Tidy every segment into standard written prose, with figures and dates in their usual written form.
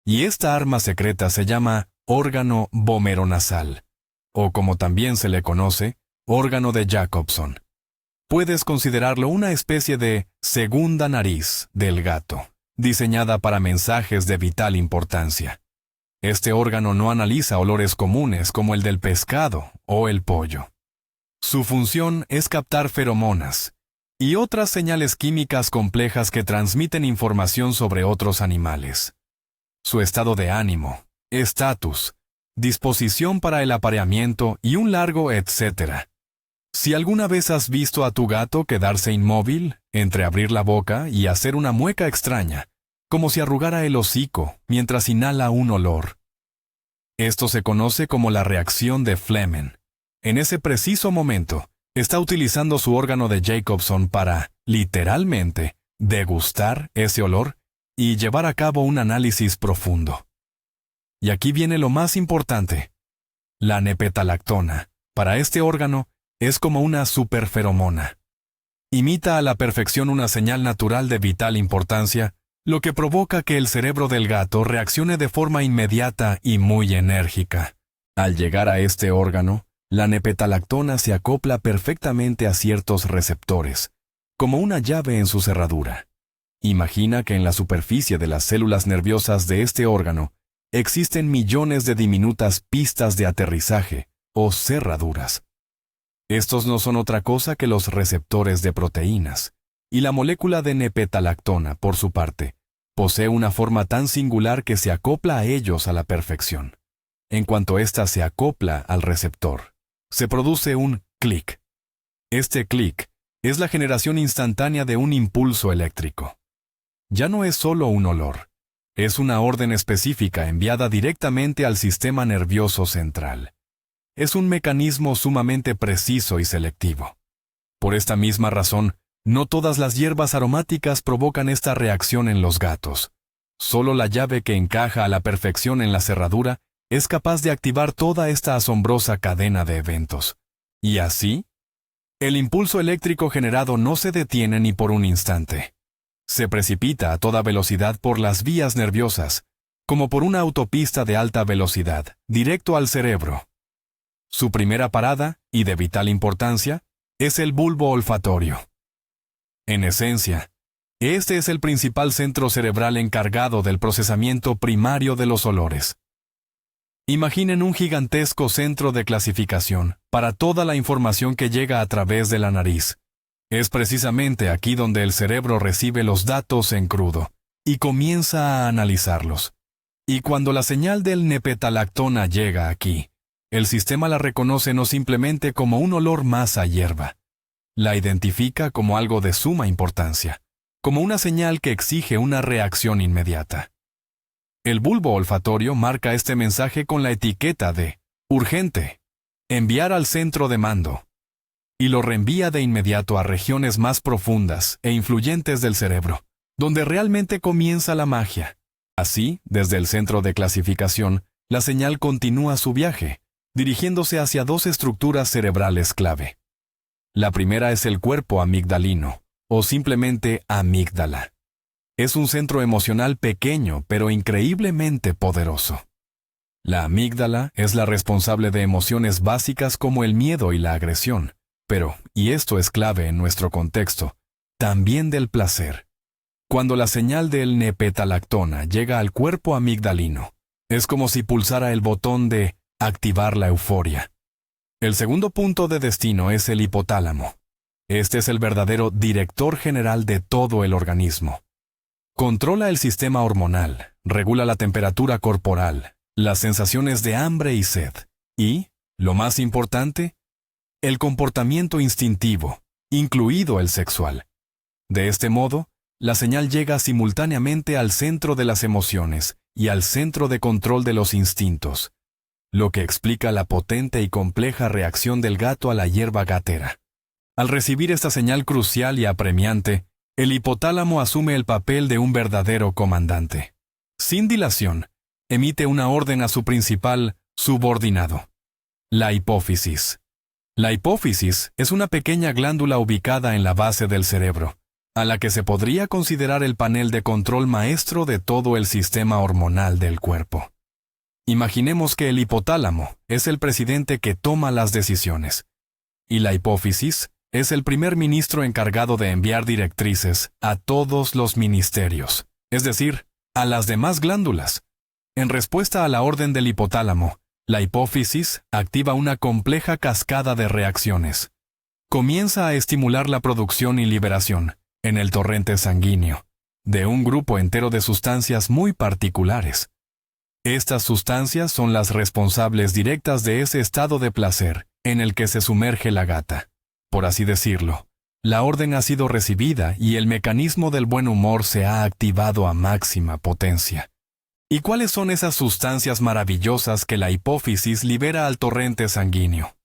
Y esta arma secreta se llama órgano vomeronasal, o como también se le conoce, órgano de Jacobson. Puedes considerarlo una especie de segunda nariz del gato, diseñada para mensajes de vital importancia. Este órgano no analiza olores comunes como el del pescado o el pollo. Su función es captar feromonas y otras señales químicas complejas que transmiten información sobre otros animales. Su estado de ánimo, estatus, disposición para el apareamiento y un largo etcétera. Si alguna vez has visto a tu gato quedarse inmóvil, entreabrir la boca y hacer una mueca extraña, como si arrugara el hocico mientras inhala un olor. Esto se conoce como la reacción de Flehmen. En ese preciso momento, está utilizando su órgano de Jacobson para, literalmente, degustar ese olor y llevar a cabo un análisis profundo. Y aquí viene lo más importante. La nepetalactona, para este órgano, es como una superferomona. Imita a la perfección una señal natural de vital importancia, lo que provoca que el cerebro del gato reaccione de forma inmediata y muy enérgica. Al llegar a este órgano, la nepetalactona se acopla perfectamente a ciertos receptores, como una llave en su cerradura. Imagina que en la superficie de las células nerviosas de este órgano existen millones de diminutas pistas de aterrizaje, o cerraduras. Estos no son otra cosa que los receptores de proteínas, y la molécula de nepetalactona, por su parte, posee una forma tan singular que se acopla a ellos a la perfección. En cuanto ésta se acopla al receptor, se produce un clic. Este clic es la generación instantánea de un impulso eléctrico. Ya no es solo un olor, es una orden específica enviada directamente al sistema nervioso central. Es un mecanismo sumamente preciso y selectivo. Por esta misma razón, no todas las hierbas aromáticas provocan esta reacción en los gatos. Solo la llave que encaja a la perfección en la cerradura es capaz de activar toda esta asombrosa cadena de eventos. Y así, el impulso eléctrico generado no se detiene ni por un instante. Se precipita a toda velocidad por las vías nerviosas, como por una autopista de alta velocidad, directo al cerebro. Su primera parada, y de vital importancia, es el bulbo olfatorio. En esencia, este es el principal centro cerebral encargado del procesamiento primario de los olores. Imaginen un gigantesco centro de clasificación para toda la información que llega a través de la nariz. Es precisamente aquí donde el cerebro recibe los datos en crudo y comienza a analizarlos. Y cuando la señal del nepetalactona llega aquí, el sistema la reconoce no simplemente como un olor más a hierba. La identifica como algo de suma importancia, como una señal que exige una reacción inmediata. El bulbo olfatorio marca este mensaje con la etiqueta de urgente, enviar al centro de mando, y lo reenvía de inmediato a regiones más profundas e influyentes del cerebro, donde realmente comienza la magia. Así, desde el centro de clasificación, la señal continúa su viaje, dirigiéndose hacia dos estructuras cerebrales clave. La primera es el cuerpo amigdalino, o simplemente amígdala. Es un centro emocional pequeño, pero increíblemente poderoso. La amígdala es la responsable de emociones básicas como el miedo y la agresión, pero, y esto es clave en nuestro contexto, también del placer. Cuando la señal del nepetalactona llega al cuerpo amigdalino, es como si pulsara el botón de activar la euforia. El segundo punto de destino es el hipotálamo. Este es el verdadero director general de todo el organismo. Controla el sistema hormonal, regula la temperatura corporal, las sensaciones de hambre y sed, y, lo más importante, el comportamiento instintivo, incluido el sexual. De este modo, la señal llega simultáneamente al centro de las emociones y al centro de control de los instintos, lo que explica la potente y compleja reacción del gato a la hierba gatera. Al recibir esta señal crucial y apremiante, el hipotálamo asume el papel de un verdadero comandante. Sin dilación, emite una orden a su principal subordinado, la hipófisis. La hipófisis es una pequeña glándula ubicada en la base del cerebro, a la que se podría considerar el panel de control maestro de todo el sistema hormonal del cuerpo. Imaginemos que el hipotálamo es el presidente que toma las decisiones, y la hipófisis es el primer ministro encargado de enviar directrices a todos los ministerios, es decir, a las demás glándulas. En respuesta a la orden del hipotálamo, la hipófisis activa una compleja cascada de reacciones. Comienza a estimular la producción y liberación, en el torrente sanguíneo, de un grupo entero de sustancias muy particulares. Estas sustancias son las responsables directas de ese estado de placer en el que se sumerge la gata. Por así decirlo, la orden ha sido recibida y el mecanismo del buen humor se ha activado a máxima potencia. ¿Y cuáles son esas sustancias maravillosas que la hipófisis libera al torrente sanguíneo?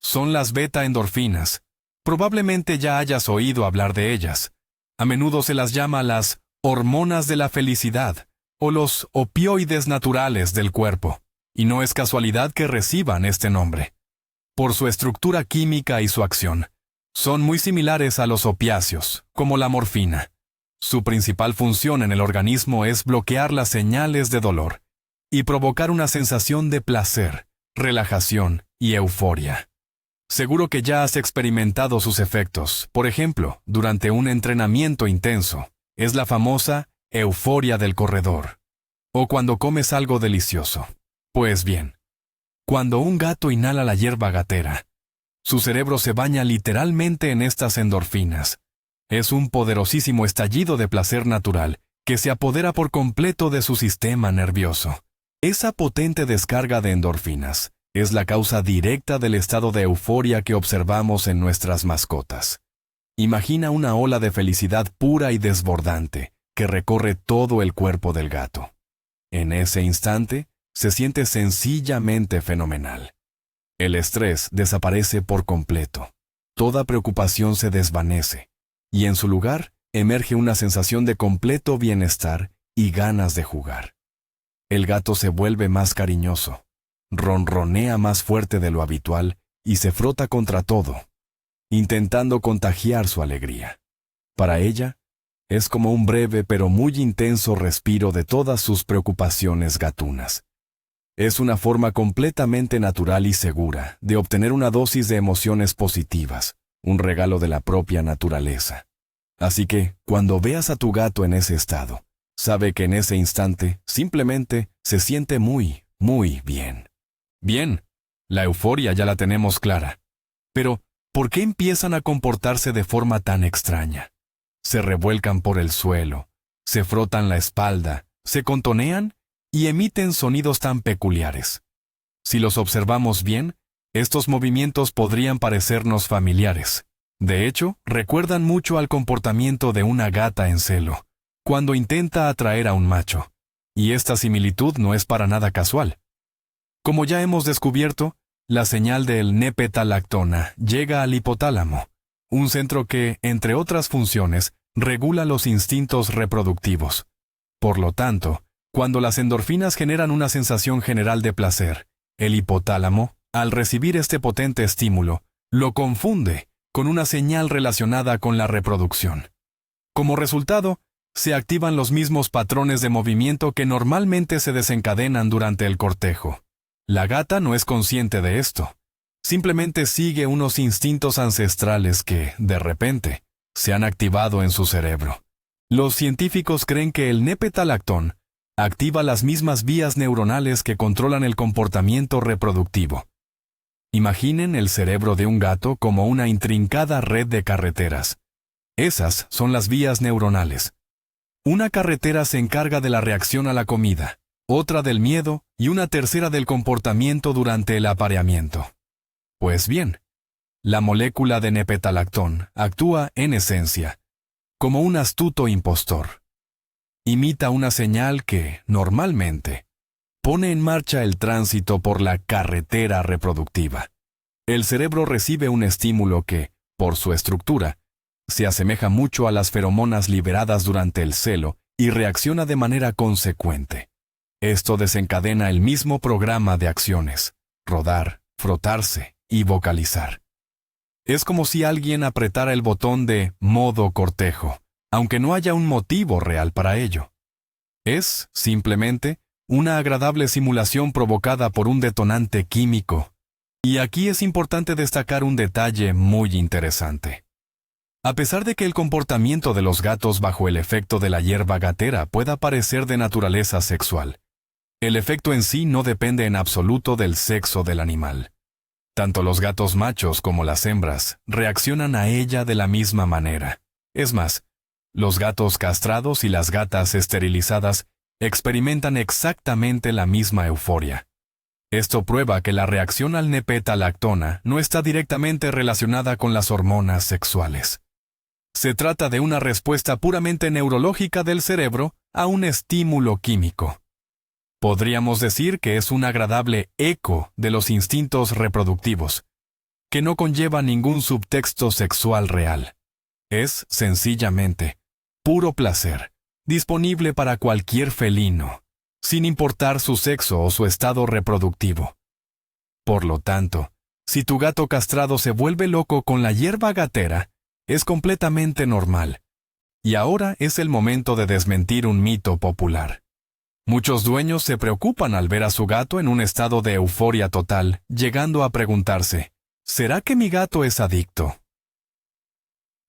Son las beta-endorfinas. Probablemente ya hayas oído hablar de ellas. A menudo se las llama las hormonas de la felicidad o los opioides naturales del cuerpo, y no es casualidad que reciban este nombre. Por su estructura química y su acción, son muy similares a los opiáceos, como la morfina. Su principal función en el organismo es bloquear las señales de dolor y provocar una sensación de placer, relajación y euforia. Seguro que ya has experimentado sus efectos, por ejemplo, durante un entrenamiento intenso. Es la famosa euforia del corredor. O cuando comes algo delicioso. Pues bien, cuando un gato inhala la hierba gatera, su cerebro se baña literalmente en estas endorfinas. Es un poderosísimo estallido de placer natural que se apodera por completo de su sistema nervioso. Esa potente descarga de endorfinas es la causa directa del estado de euforia que observamos en nuestras mascotas. Imagina una ola de felicidad pura y desbordante que recorre todo el cuerpo del gato. En ese instante, se siente sencillamente fenomenal. El estrés desaparece por completo. Toda preocupación se desvanece, y en su lugar emerge una sensación de completo bienestar y ganas de jugar. El gato se vuelve más cariñoso, ronronea más fuerte de lo habitual y se frota contra todo, intentando contagiar su alegría. Para ella, es como un breve pero muy intenso respiro de todas sus preocupaciones gatunas. Es una forma completamente natural y segura de obtener una dosis de emociones positivas, un regalo de la propia naturaleza. Así que, cuando veas a tu gato en ese estado, sabe que en ese instante simplemente se siente muy, muy bien. Bien, la euforia ya la tenemos clara. Pero, ¿por qué empiezan a comportarse de forma tan extraña? Se revuelcan por el suelo, se frotan la espalda, se contonean y emiten sonidos tan peculiares. Si los observamos bien, estos movimientos podrían parecernos familiares. De hecho, recuerdan mucho al comportamiento de una gata en celo, cuando intenta atraer a un macho. Y esta similitud no es para nada casual. Como ya hemos descubierto, la señal del nepetalactona llega al hipotálamo, un centro que, entre otras funciones, regula los instintos reproductivos. Por lo tanto, cuando las endorfinas generan una sensación general de placer, el hipotálamo, al recibir este potente estímulo, lo confunde con una señal relacionada con la reproducción. Como resultado, se activan los mismos patrones de movimiento que normalmente se desencadenan durante el cortejo. La gata no es consciente de esto. Simplemente sigue unos instintos ancestrales que, de repente, se han activado en su cerebro. Los científicos creen que el nepetalactón activa las mismas vías neuronales que controlan el comportamiento reproductivo. Imaginen el cerebro de un gato como una intrincada red de carreteras. Esas son las vías neuronales. Una carretera se encarga de la reacción a la comida, otra del miedo y una tercera del comportamiento durante el apareamiento. Pues bien, la molécula de nepetalactón actúa, en esencia, como un astuto impostor. Imita una señal que, normalmente, pone en marcha el tránsito por la carretera reproductiva. El cerebro recibe un estímulo que, por su estructura, se asemeja mucho a las feromonas liberadas durante el celo y reacciona de manera consecuente. Esto desencadena el mismo programa de acciones: rodar, frotarse y vocalizar. Es como si alguien apretara el botón de modo cortejo, aunque no haya un motivo real para ello. Es, simplemente, una agradable simulación provocada por un detonante químico. Y aquí es importante destacar un detalle muy interesante. A pesar de que el comportamiento de los gatos bajo el efecto de la hierba gatera pueda parecer de naturaleza sexual, el efecto en sí no depende en absoluto del sexo del animal. Tanto los gatos machos como las hembras reaccionan a ella de la misma manera. Es más, los gatos castrados y las gatas esterilizadas experimentan exactamente la misma euforia. Esto prueba que la reacción al nepetalactona no está directamente relacionada con las hormonas sexuales. Se trata de una respuesta puramente neurológica del cerebro a un estímulo químico. Podríamos decir que es un agradable eco de los instintos reproductivos, que no conlleva ningún subtexto sexual real. Es, sencillamente, puro placer, disponible para cualquier felino, sin importar su sexo o su estado reproductivo. Por lo tanto, si tu gato castrado se vuelve loco con la hierba gatera, es completamente normal. Y ahora es el momento de desmentir un mito popular. Muchos dueños se preocupan al ver a su gato en un estado de euforia total, llegando a preguntarse, ¿será que mi gato es adicto?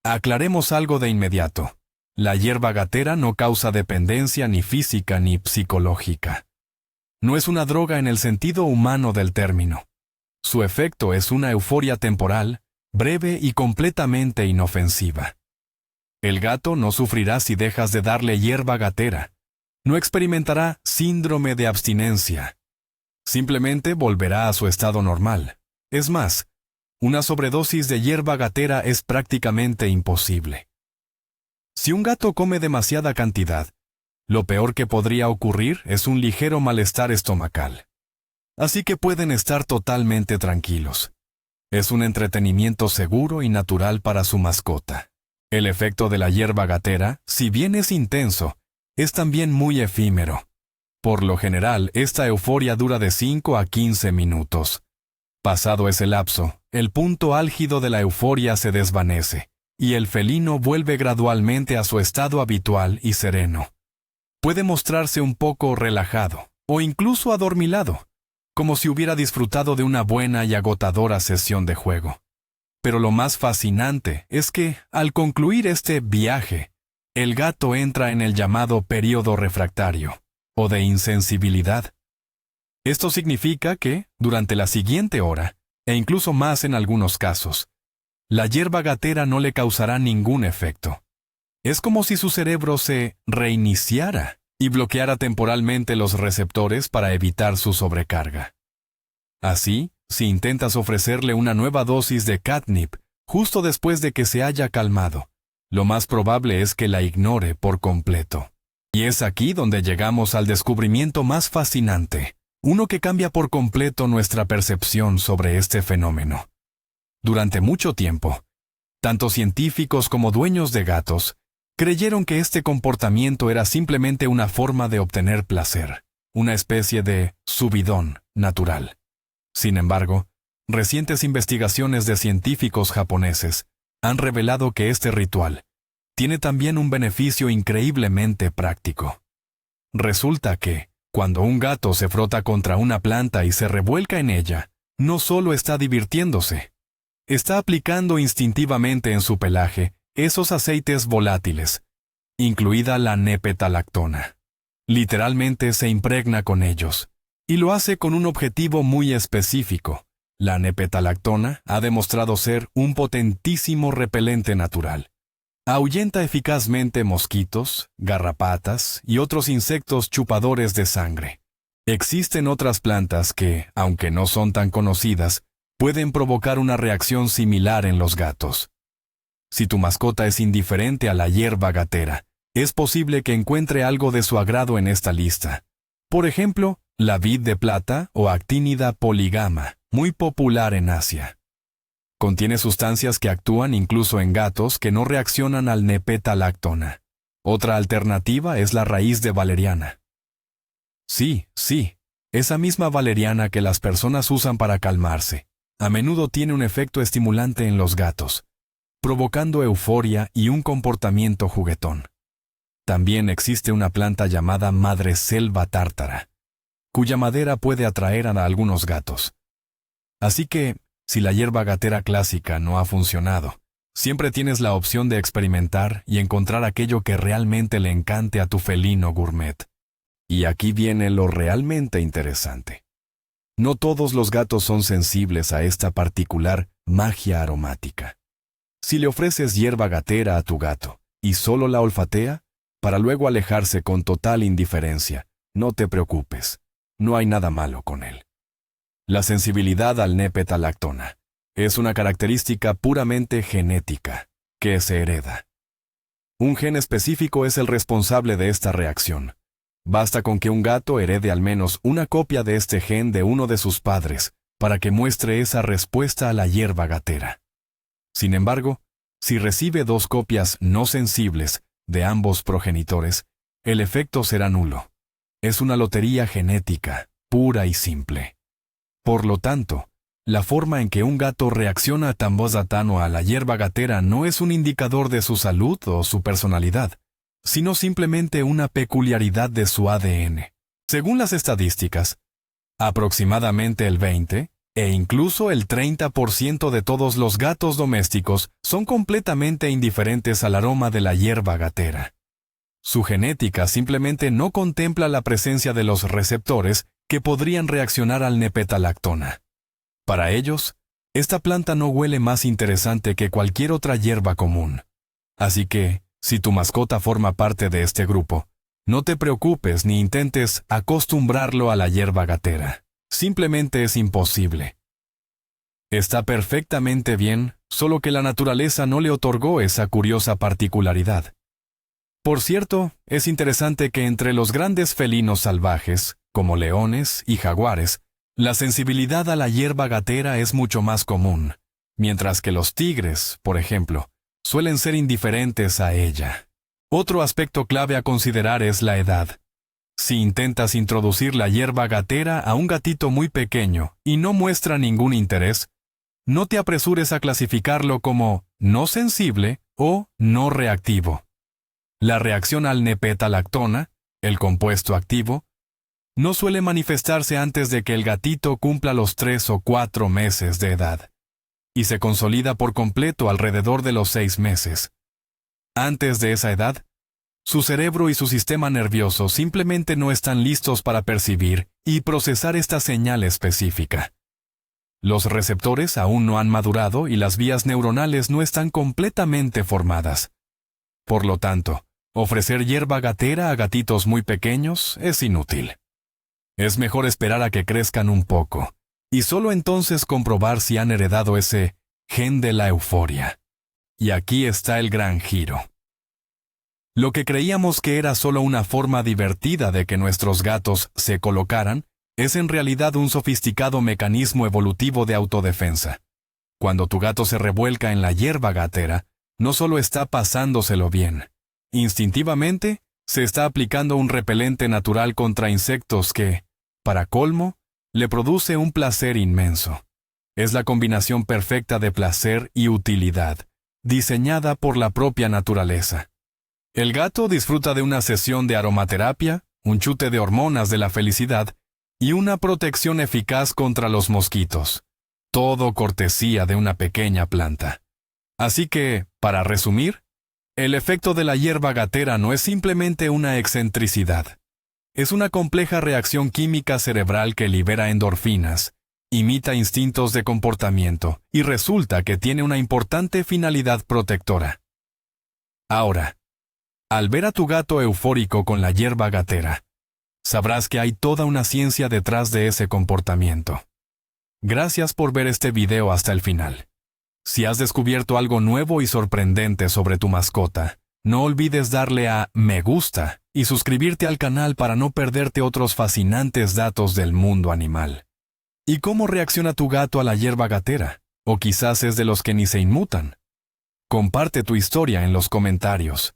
Aclaremos algo de inmediato. La hierba gatera no causa dependencia ni física ni psicológica. No es una droga en el sentido humano del término. Su efecto es una euforia temporal, breve y completamente inofensiva. El gato no sufrirá si dejas de darle hierba gatera. No experimentará síndrome de abstinencia. Simplemente volverá a su estado normal. Es más, una sobredosis de hierba gatera es prácticamente imposible. Si un gato come demasiada cantidad, lo peor que podría ocurrir es un ligero malestar estomacal. Así que pueden estar totalmente tranquilos. Es un entretenimiento seguro y natural para su mascota. El efecto de la hierba gatera, si bien es intenso, es también muy efímero. Por lo general, esta euforia dura de 5 a 15 minutos. Pasado ese lapso, el punto álgido de la euforia se desvanece, y el felino vuelve gradualmente a su estado habitual y sereno. Puede mostrarse un poco relajado, o incluso adormilado, como si hubiera disfrutado de una buena y agotadora sesión de juego. Pero lo más fascinante es que, al concluir este viaje, el gato entra en el llamado período refractario, o de insensibilidad. Esto significa que, durante la siguiente hora, e incluso más en algunos casos, la hierba gatera no le causará ningún efecto. Es como si su cerebro se reiniciara y bloqueara temporalmente los receptores para evitar su sobrecarga. Así, si intentas ofrecerle una nueva dosis de catnip justo después de que se haya calmado, lo más probable es que la ignore por completo. Y es aquí donde llegamos al descubrimiento más fascinante, uno que cambia por completo nuestra percepción sobre este fenómeno. Durante mucho tiempo, tanto científicos como dueños de gatos creyeron que este comportamiento era simplemente una forma de obtener placer, una especie de subidón natural. Sin embargo, recientes investigaciones de científicos japoneses han revelado que este ritual tiene también un beneficio increíblemente práctico. Resulta que, cuando un gato se frota contra una planta y se revuelca en ella, no solo está divirtiéndose, está aplicando instintivamente en su pelaje esos aceites volátiles, incluida la nepetalactona. Literalmente se impregna con ellos, y lo hace con un objetivo muy específico. La nepetalactona ha demostrado ser un potentísimo repelente natural. Ahuyenta eficazmente mosquitos, garrapatas y otros insectos chupadores de sangre. Existen otras plantas que, aunque no son tan conocidas, pueden provocar una reacción similar en los gatos. Si tu mascota es indiferente a la hierba gatera, es posible que encuentre algo de su agrado en esta lista. Por ejemplo, la vid de plata o Actinida polygama, muy popular en Asia. Contiene sustancias que actúan incluso en gatos que no reaccionan al nepetalactona. Otra alternativa es la raíz de valeriana. Sí, esa misma valeriana que las personas usan para calmarse. a menudo tiene un efecto estimulante en los gatos, provocando euforia y un comportamiento juguetón. También existe una planta llamada madreselva tártara, cuya madera puede atraer a algunos gatos. Así que, si la hierba gatera clásica no ha funcionado, siempre tienes la opción de experimentar y encontrar aquello que realmente le encante a tu felino gourmet. Y aquí viene lo realmente interesante. No todos los gatos son sensibles a esta particular magia aromática. Si le ofreces hierba gatera a tu gato y solo la olfatea, para luego alejarse con total indiferencia, no te preocupes, no hay nada malo con él. La sensibilidad al nepetalactona es una característica puramente genética, que se hereda. Un gen específico es el responsable de esta reacción. Basta con que un gato herede al menos una copia de este gen de uno de sus padres para que muestre esa respuesta a la hierba gatera. Sin embargo, si recibe 2 copias no sensibles de ambos progenitores, el efecto será nulo. Es una lotería genética, pura y simple. Por lo tanto, la forma en que un gato reacciona tambozatano a la hierba gatera no es un indicador de su salud o su personalidad, sino simplemente una peculiaridad de su ADN. Según las estadísticas, aproximadamente el 20 e incluso el 30% de todos los gatos domésticos son completamente indiferentes al aroma de la hierba gatera. Su genética simplemente no contempla la presencia de los receptores que podrían reaccionar al nepetalactona. Para ellos, esta planta no huele más interesante que cualquier otra hierba común. Así que, si tu mascota forma parte de este grupo, no te preocupes ni intentes acostumbrarlo a la hierba gatera. Simplemente es imposible. Está perfectamente bien, solo que la naturaleza no le otorgó esa curiosa particularidad. Por cierto, es interesante que entre los grandes felinos salvajes, como leones y jaguares, la sensibilidad a la hierba gatera es mucho más común, mientras que los tigres, por ejemplo, suelen ser indiferentes a ella. Otro aspecto clave a considerar es la edad. Si intentas introducir la hierba gatera a un gatito muy pequeño y no muestra ningún interés, no te apresures a clasificarlo como no sensible o no reactivo. La reacción al nepetalactona, el compuesto activo, no suele manifestarse antes de que el gatito cumpla los 3 o 4 meses de edad, y se consolida por completo alrededor de los 6 meses. Antes de esa edad, su cerebro y su sistema nervioso simplemente no están listos para percibir y procesar esta señal específica. Los receptores aún no han madurado y las vías neuronales no están completamente formadas. Por lo tanto, ofrecer hierba gatera a gatitos muy pequeños es inútil. Es mejor esperar a que crezcan un poco, y solo entonces comprobar si han heredado ese gen de la euforia. Y aquí está el gran giro. Lo que creíamos que era solo una forma divertida de que nuestros gatos se colocaran, es en realidad un sofisticado mecanismo evolutivo de autodefensa. Cuando tu gato se revuelca en la hierba gatera, no solo está pasándoselo bien. Instintivamente, se está aplicando un repelente natural contra insectos que, para colmo, le produce un placer inmenso. Es la combinación perfecta de placer y utilidad, diseñada por la propia naturaleza. El gato disfruta de una sesión de aromaterapia, un chute de hormonas de la felicidad y una protección eficaz contra los mosquitos. Todo cortesía de una pequeña planta. Así que, para resumir, el efecto de la hierba gatera no es simplemente una excentricidad. Es una compleja reacción química cerebral que libera endorfinas, imita instintos de comportamiento y resulta que tiene una importante finalidad protectora. Ahora, al ver a tu gato eufórico con la hierba gatera, sabrás que hay toda una ciencia detrás de ese comportamiento. Gracias por ver este video hasta el final. Si has descubierto algo nuevo y sorprendente sobre tu mascota, no olvides darle a me gusta y suscribirte al canal para no perderte otros fascinantes datos del mundo animal. ¿Y cómo reacciona tu gato a la hierba gatera? O quizás es de los que ni se inmutan. Comparte tu historia en los comentarios.